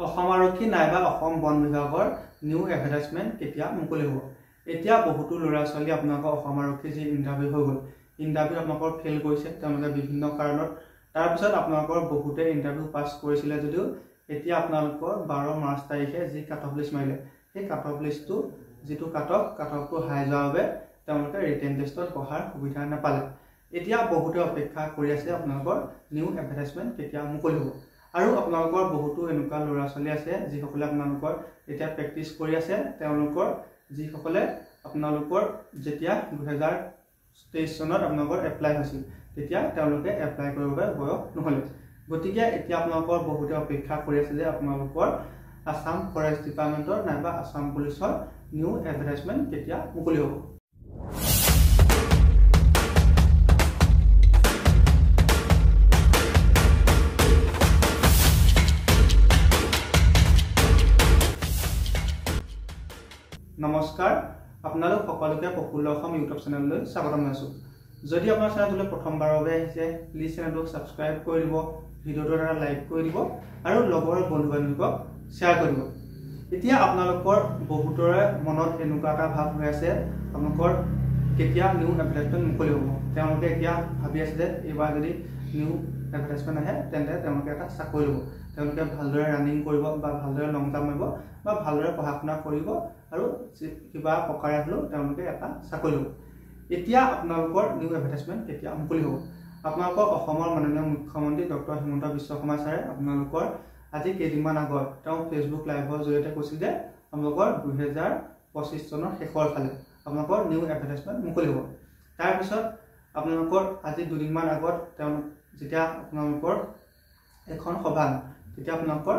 অসম আৰক্ষী নাইবা অসম বন বিভাগৰ নিউ এডভাৰটাইজমেণ্ট কেতিয়া মুকলি হ'ব? এতিয়া বহুতো ল'ৰা ছোৱালী আপোনালোকৰ অসম আৰক্ষী যি ইণ্টাৰভিউ হৈ গ'ল, ইণ্টাৰভিউ আপোনালোকৰ ফেইল কৰিছে তেওঁলোকে বিভিন্ন কাৰণত। তাৰপিছত আপোনালোকৰ বহুতে ইণ্টাৰভিউ পাছ কৰিছিলে যদিও এতিয়া আপোনালোকৰ 12 মাৰ্চ তাৰিখে যি কাট অফ লিষ্ট মাৰিলে, সেই কাট অফ লিষ্টটো যিটো কাট অফটো হাই যোৱাৰ বাবে তেওঁলোকে ৰিটেন টেষ্টত বহাৰ সুবিধা নাপালে। এতিয়া বহুতে অপেক্ষা কৰি আছে আপোনালোকৰ নিউ এডভাৰটাইজমেণ্ট কেতিয়া মুকলি হ'ব। আৰু আপোনালোকৰ বহুতো এনেকুৱা ল'ৰা ছোৱালী আছে যিসকলে আপোনালোকৰ এতিয়া প্ৰেক্টিছ কৰি আছে, তেওঁলোকৰ যিসকলে আপোনালোকৰ যেতিয়া 2023 চনত আপোনালোকৰ এপ্লাই হৈছিল তেতিয়া তেওঁলোকে এপ্লাই কৰিবলৈ বয়স নহ'লে। গতিকে এতিয়া আপোনালোকৰ বহুতে অপেক্ষা কৰি আছে যে আপোনালোকৰ আসাম ফৰেষ্ট ডিপাৰ্টমেণ্টৰ নাইবা আসাম পুলিচৰ নিউ এডভাৰটাইজমেণ্ট কেতিয়া মুকলি হ'ব। নমস্কাৰ, আপোনালোক সকলোকে প্ৰফুল্ল অসম ইউটিউব চেনেললৈ স্বাগতম জনাইছোঁ। যদি আপোনাৰ চেনেলটোলৈ প্ৰথমবাৰৰ বাবে আহিছে, প্লিজ চেনেলটো ছাবস্ক্ৰাইব কৰি দিব, ভিডিঅ'টো এটা লাইক কৰি দিব আৰু লগৰ বন্ধু বান্ধৱীক শ্বেয়াৰ কৰি দিব। এতিয়া আপোনালোকৰ বহুতৰে মনত এনেকুৱা এটা ভাৱ হৈ আছে আপোনালোকৰ কেতিয়া নিউ এডভাৰটাইজমেণ্ট মুকলি হ'ব। তেওঁলোকে এতিয়া ভাবি আছে যে এইবাৰ যদি নিউ এডভাৰটাইজমেণ্ট আহে তেন্তে তেওঁলোকে এটা চাকৰি ল'ব, তেওঁলোকে ভালদৰে ৰানিং কৰিব বা ভালদৰে লং জাম্প মাৰিব বা ভালদৰে পঢ়া শুনা কৰিব আৰু কিবা প্ৰকাৰে হ'লেও তেওঁলোকে এটা চাকৰি ল'ব। এতিয়া আপোনালোকৰ নিউ এডভাৰটাইজমেণ্ট কেতিয়া মুকলি হ'ব? আপোনালোকৰ অসমৰ মাননীয় মুখ্যমন্ত্ৰী ডক্টৰ হিমন্ত বিশ্ব শৰ্মা ছাৰে আপোনালোকৰ আজি কেইদিনমান আগত তেওঁ ফেচবুক লাইভৰ জৰিয়তে কৈছিল যে আপোনালোকৰ 2025 চনৰ শেষৰ ফালে আপোনালোকৰ নিউ এডভাৰটাইজমেণ্ট মুকলি হ'ব। তাৰপিছত আপোনালোকৰ আজি দুদিনমান আগত তেওঁ যেতিয়া আপোনালোকৰ এখন সভা, তেতিয়া আপোনালোকৰ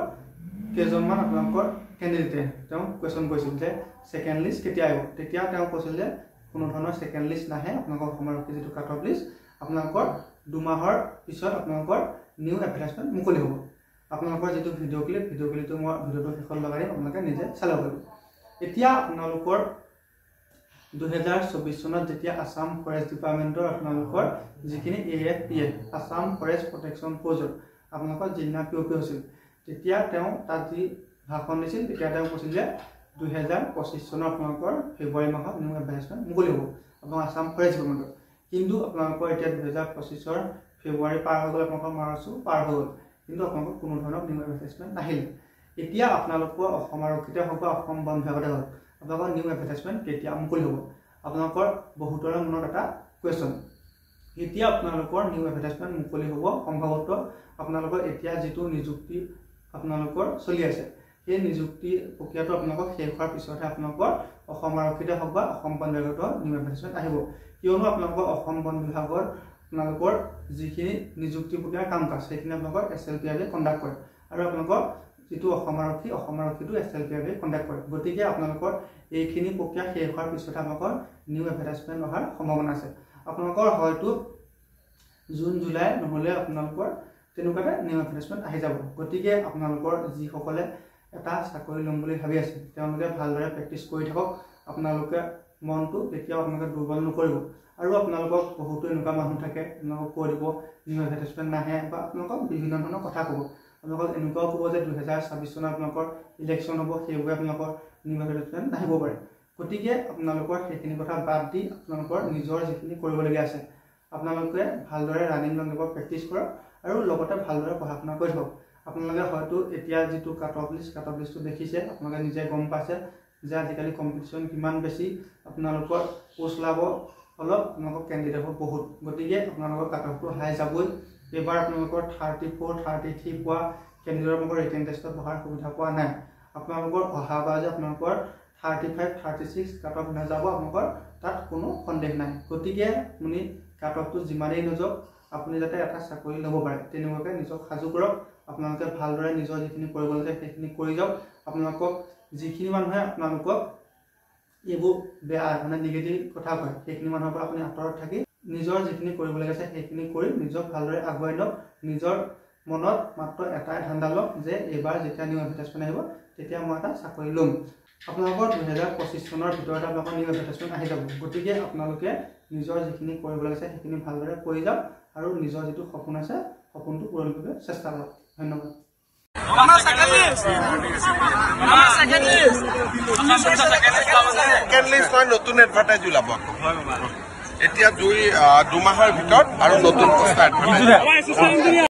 কেইজনমান আপোনালোকৰ কেণ্ডিডেটে তেওঁ কুৱেশ্যন কৰিছিল যে ছেকেণ্ড লিষ্ট কেতিয়া আহিব। তেতিয়া তেওঁ কৈছিল যে কোনো ধৰণৰ ছেকেণ্ড লিষ্ট নাহে, আপোনালোকৰ অসম আৰক্ষী যিটো কাট অফ লিষ্ট আপোনালোকৰ 2 মাহৰ পিছত আপোনালোকৰ নিউ এডভাৰটাইজমেণ্ট মুকলি হ'ব। আপোনালোকৰ যিটো ভিডিঅ' ক্লিপটো মই ভিডিঅ'টো শেষত লগাই দিম, আপোনালোকে নিজে চাব পাৰিব। এতিয়া আপোনালোকৰ 2024 চনত যেতিয়া আসাম ফৰেষ্ট ডিপাৰ্টমেণ্টৰ আপোনালোকৰ যিখিনি AFPF আসাম ফৰেষ্ট প্ৰটেকশ্যন ফ'ৰ্চৰ আপোনালোকৰ জিলা POP হৈছিল, তেতিয়া তেওঁ তাত যি ভাষণ দিছিল তেতিয়া তেওঁ কৈছিল যে 2025 চনৰ আপোনালোকৰ ফেব্ৰুৱাৰী মাহত নিউ এডভাৰটাইজমেণ্ট মুকলি হ'ব আপোনাৰ আসাম ফৰেষ্ট ডিপাৰ্টমেণ্টৰ। কিন্তু আপোনালোকৰ এতিয়া 2025 ফেব্ৰুৱাৰী পাৰ হৈ গ'ল, আপোনালোকৰ মাৰ্চো পাৰ হৈ গ'ল, কিন্তু আপোনালোকৰ কোনো ধৰণৰ নিউ এডভাৰটাইজমেণ্ট নাহিল। এতিয়া আপোনালোকৰ অসম আৰক্ষীতে হওক বা অসম বন বিভাগতে হওক আপোনালোকৰ নিউ এডভাৰটাইজমেণ্ট কেতিয়া মুকলি হ'ব? আপোনালোকৰ বহুতৰে মনত এটা কুৱেশ্যন। এতিয়া আপোনালোকৰ নিউ এডভাৰটাইজমেণ্ট মুকলি হ'ব সম্ভৱতঃ আপোনালোকৰ এতিয়া যিটো নিযুক্তি আপোনালোকৰ চলি আছে, সেই নিযুক্তি প্ৰক্ৰিয়াটো আপোনালোকৰ শেষ হোৱাৰ পিছতহে আপোনালোকৰ অসম আৰক্ষীতে হওক বা অসম বন বিভাগৰ নিউ এডভাৰটাইজমেণ্ট আহিব। কিয়নো আপোনালোকৰ অসম বন বিভাগৰ আপোনালোকৰ যিখিনি নিযুক্তি প্ৰক্ৰিয়াৰ কাম কাজ সেইখিনি আপোনালোকৰ SLPRB কণ্ডাক্ট কৰে আৰু আপোনালোকৰ যিটো অসম আৰক্ষীটো SLPRB কণ্ডাক্ট কৰে। গতিকে আপোনালোকৰ এইখিনি প্ৰক্ৰিয়া শেষ হোৱাৰ পিছতহে আপোনালোকৰ নিউ এডভাৰটাইজমেণ্ট অহাৰ সম্ভাৱনা আছে। আপোনালোকৰ হয়তো জুন জুলাই নহ'লে আপোনালোকৰ তেনেকুৱাতে নিউ এডভাৰটাইজমেণ্ট আহি যাব। গতিকে আপোনালোকৰ যিসকলে এটা চাকৰি ল'ম বুলি ভাবি আছে তেওঁলোকে ভালদৰে প্ৰেক্টিছ কৰি থাকক। আপোনালোকে মনটো কেতিয়াও আপোনালোকে দুৰ্বল নকৰিব। আৰু আপোনালোকক বহুতো এনেকুৱা মানুহ থাকে আপোনালোকক কৈ দিব নিউ এডভাৰটাইজমেণ্ট নাহে বা আপোনালোকক বিভিন্ন ধৰণৰ কথা ক'ব। আপোনালোকক এনেকুৱাও ক'ব যে 2026 চনত আপোনালোকৰ ইলেকশ্যন হ'ব, সেইবাবে আপোনালোকৰ নিউ এডভাৰটাইজমেণ্ট নাহিব পাৰে। গতিকে আপোনালোকৰ সেইখিনি কথা বাদ দি আপোনালোকৰ নিজৰ যিখিনি কৰিবলগীয়া আছে আপোনালোকে ভালদৰে ৰানিং লং জাম্পৰ প্ৰেক্টিছ কৰক আৰু লগতে ভালদৰে পঢ়া শুনা কৰি থাকক। আপোনালোকে হয়তো এতিয়া যিটো কাট অফ লিষ্টটো দেখিছে, আপোনালোকে নিজে গম পাইছে যে আজিকালি কম্পিটিশ্যন কিমান বেছি, আপোনালোকৰ পোষ্ট ওলাব অলপ, আপোনালোকৰ কেণ্ডিডেট হ'ব বহুত। গতিকে আপোনালোকৰ কাট অফটো হাই যাবই। এইবাৰ আপোনালোকৰ 34, 33 পোৱা কেণ্ডিডেটৰ আপোনালোকৰ ৰিটেন টেষ্টত বহাৰ সুবিধা পোৱা নাই। আপোনালোকৰ অহাবাৰ যে আপোনালোকৰ 35, 36 কাট অফ নাযাব আপোনালোকৰ তাত কোনো সন্দেহ নাই। গতিকে আপুনি কাট অফটো যিমানেই নাযাওক আপুনি যাতে এটা চাকৰি ল'ব পাৰে তেনেকুৱাকৈ নিজক সাজু কৰক। আপোনালোকে ভালদৰে নিজৰ যিখিনি কৰিব লাগে সেইখিনি কৰি যাওক। আপোনালোকক যিখিনি মানুহে আপোনালোকক এইবোৰ বেয়া নিগেটিভ কথা কয় সেইখিনি মানুহৰ পৰা আপুনি আঁতৰত থাকি নিজৰ যিখিনি কৰিব লাগে আছে সেইখিনি কৰি নিজক ভালদৰে আগুৱাই লওক। নিজৰ মনত মাত্ৰ এটাই ধান্দা লওক যে এইবাৰ যেতিয়া নিউ এডভাৰটাইজমেণ্ট আহিব তেতিয়া মই এটা চাকৰি ল'ম। আপোনালোকৰ 2025 চনৰ ভিতৰতে আপোনালোকৰ নিউ এডভাৰটাইজমেণ্ট আহি যাব। গতিকে আপোনালোকে নিজৰ যিখিনি কৰিব লাগে সেইখিনি ভালদৰে কৰি যাওক আৰু নিজৰ যিটো সপোন আছে সপোনটো পূৰণ কৰিবলৈ চেষ্টা কৰক। ধন্যবাদ। নতুন এডভাৰটাইজ ওলাব এতিয়া 2 মাহৰ ভিতৰত আৰু নতুন পোষ্টাৰ এডভাৰটাইজ